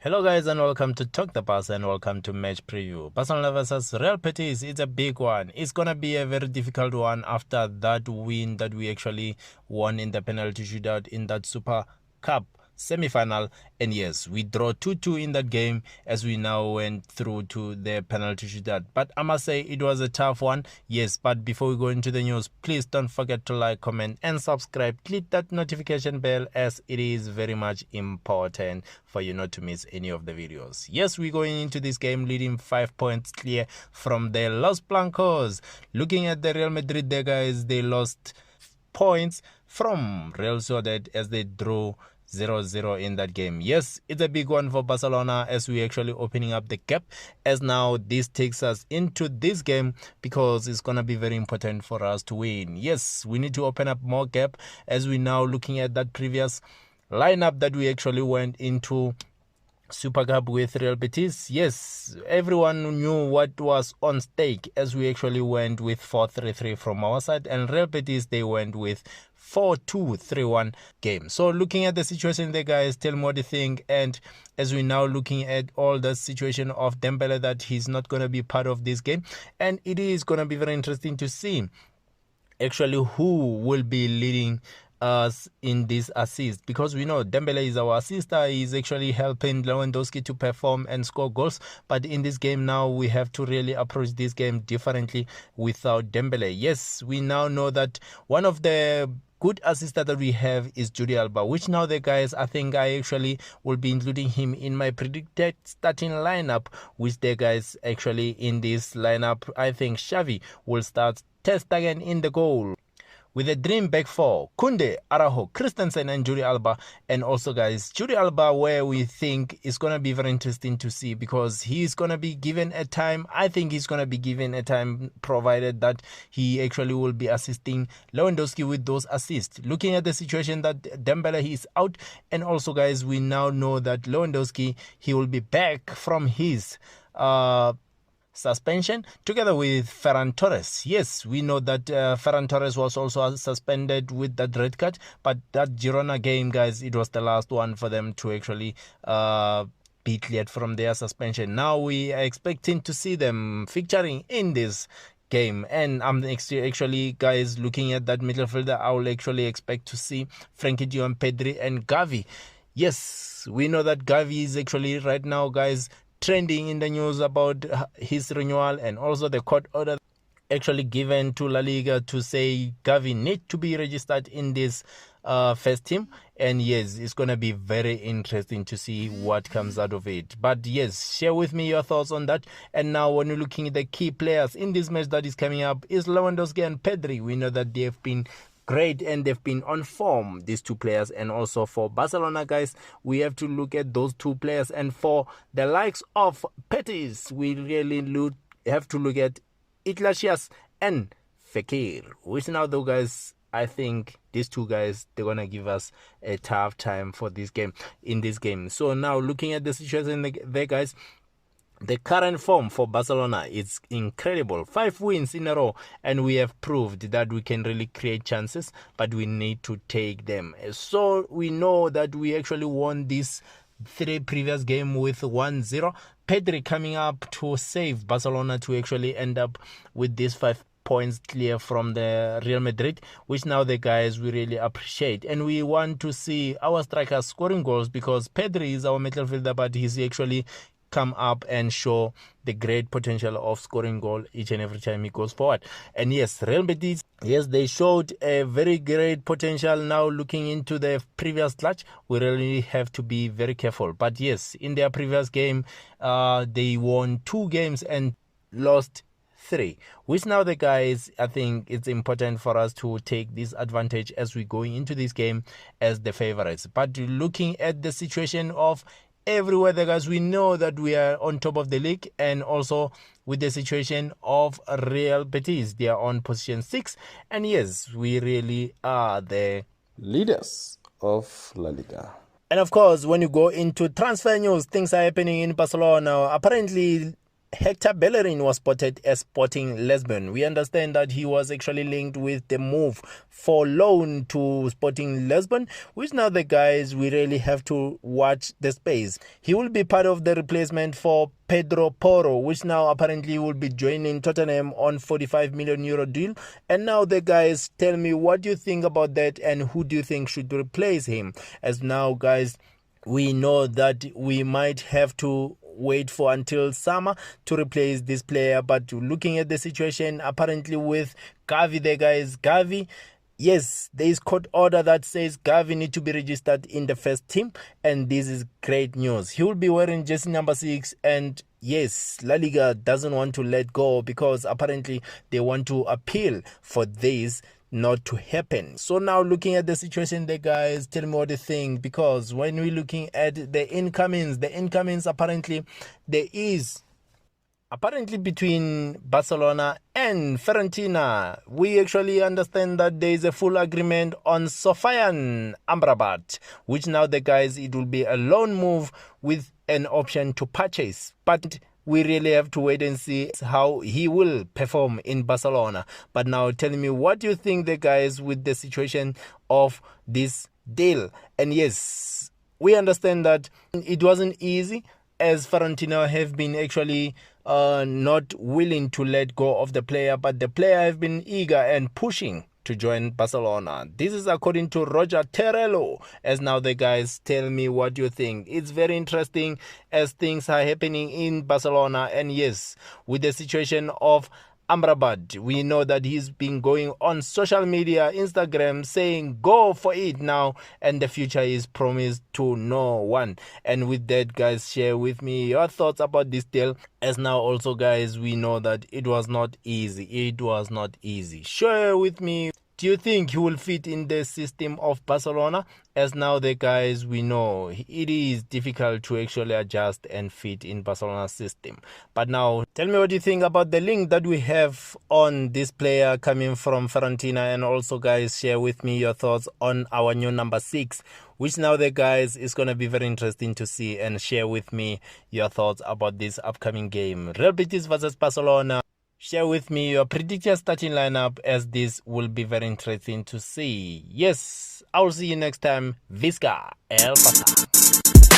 Hello guys and welcome to Talk the Barca and welcome to match preview. Barcelona versus Real Betis, it's a big one. It's gonna be a very difficult one after that win that we actually won in the penalty shootout in that Super Cup semi-final, and yes, we draw 2-2 in that game as we now went through to the penalty shootout. But I must say it was a tough one. Yes, but before we go into the news, please don't forget to like, comment and subscribe. Click that notification bell as it is very much important for you not to miss any of the videos. Yes, we're going into this game leading 5 points clear from the Los Blancos. Looking at the Real Madrid there, guys, they lost points from Real Sociedad as they drew 0-0 in that game. Yes, it's a big one for Barcelona as we actually opening up the gap, as now this takes us into this game because it's gonna be very important for us to win. Yes, we need to open up more gap as we now looking at that previous lineup that we actually went into Super Cup with Real Betis. Yes, everyone knew what was on stake as we actually went with 4-3-3 from our side, and Real Betis, they went with 4-2-3-1 game. So looking at the situation there, guys, tell me what you think. And as we're now looking at all the situation of Dembele, that he's not going to be part of this game, and it is going to be very interesting to see actually who will be leading us in this assist, because we know Dembele is our assister. He's actually helping Lewandowski to perform and score goals, but in this game now we have to really approach this game differently without Dembele. Yes, we now know that one of the good assister that we have is Jordi Alba, which now the guys, I think I actually will be including him in my predicted starting lineup, which the guys actually in this lineup, I think Xavi will start Ter Stegen in the goal, with a dream back four: Kunde, Araujo, Christensen and Jordi Alba. And also, guys, Jordi Alba, where we think is going to be very interesting to see, because he's going to be given a time. I think he's going to be given a time, provided that he actually will be assisting Lewandowski with those assists. Looking at the situation that Dembele, he is out, and also, guys, we now know that Lewandowski, he will be back from his suspension together with Ferran Torres. Yes, we know that Ferran Torres was also suspended with that red card, but that Girona game, guys, it was the last one for them to actually be cleared from their suspension. Now we are expecting to see them featuring in this game, and I'm actually, guys, looking at that midfielder, I will actually expect to see Frenkie de Jong, Pedri and Gavi. Yes, we know that Gavi is actually right now, guys, trending in the news about his renewal, and also the court order actually given to Laliga to say Gavi need to be registered in this first team. And yes, it's going to be very interesting to see what comes out of it. But yes, share with me your thoughts on that. And now when you're looking at the key players in this match that is coming up is Lewandowski and Pedri. We know that they have been great and they've been on form, these two players. And also for Barcelona, guys, we have to look at those two players. And for the likes of Betis, we really have to look at Iglesias and Fekir, which now, though, guys, I think these two guys, they're gonna give us a tough time for this game, in this game. So now looking at the situation there, guys, the current form for Barcelona is incredible. 5 wins in a row, and we have proved that we can really create chances, but we need to take them. So we know that we actually won this 3 previous game with 1-0. Pedri coming up to save Barcelona to actually end up with these 5 points clear from the Real Madrid, which now the guys we really appreciate. And we want to see our strikers scoring goals, because Pedri is our midfielder, but he's actually come up and show the great potential of scoring goal each and every time he goes forward. And yes, Real Betis, yes, they showed a very great potential. Now looking into the previous clutch, we really have to be very careful. But yes, in their previous game, they won 2 games and lost 3, which now the guys, I think it's important for us to take this advantage as we go into this game as the favorites. But looking at the situation of everywhere, the guys, we know that we are on top of the league, and also with the situation of Real Betis, they are on position 6, and yes, we really are the leaders of Laliga. And of course, when you go into transfer news, things are happening in Barcelona. Apparently, Hector Bellerin was spotted as Sporting Lisbon. We understand that he was actually linked with the move for loan to Sporting Lisbon, which now the guys, we really have to watch the space. He will be part of the replacement for Pedro Porro, which now apparently will be joining Tottenham on €45 million deal. And now the guys, tell me what you think about that and who do you think should replace him? As now, guys, we know that we might have to wait for until summer to replace this player, but looking at the situation apparently with Gavi, the guys, Gavi, yes, there is court order that says Gavi need to be registered in the first team, and this is great news. He will be wearing jersey number 6, and yes, Laliga doesn't want to let go because apparently they want to appeal for this not to happen. So now looking at the situation there, guys, tell me what you think, because when we're looking at the incomings apparently there is between Barcelona and Fiorentina, we actually understand that there is a full agreement on Lisbon and Amrabat, which now the guys, it will be a loan move with an option to purchase. But we really have to wait and see how he will perform in Barcelona. But now tell me what you think, the guys, with the situation of this deal. And yes, we understand that it wasn't easy, as Fiorentina have been actually not willing to let go of the player, but the player have been eager and pushing to join Barcelona. This is according to Roger Terrello. As now the guys, tell me what you think. It's very interesting as things are happening in Barcelona. And yes, with the situation of Amrabat, we know that he's been going on social media, Instagram, saying go for it now, and the future is promised to no one. And with that, guys, share with me your thoughts about this deal. As now also, guys, we know that it was not easy. Share with me, do you think he will fit in the system of Barcelona? As now the guys, we know it is difficult to actually adjust and fit in Barcelona's system. But now tell me what you think about the link that we have on this player coming from Fiorentina. And also, guys, share with me your thoughts on our new number 6, which now the guys is going to be very interesting to see. And share with me your thoughts about this upcoming game, Real Betis versus Barcelona. Share with me your predicted starting lineup, as this will be very interesting to see. Yes, I will see you next time. Visca El Pasa.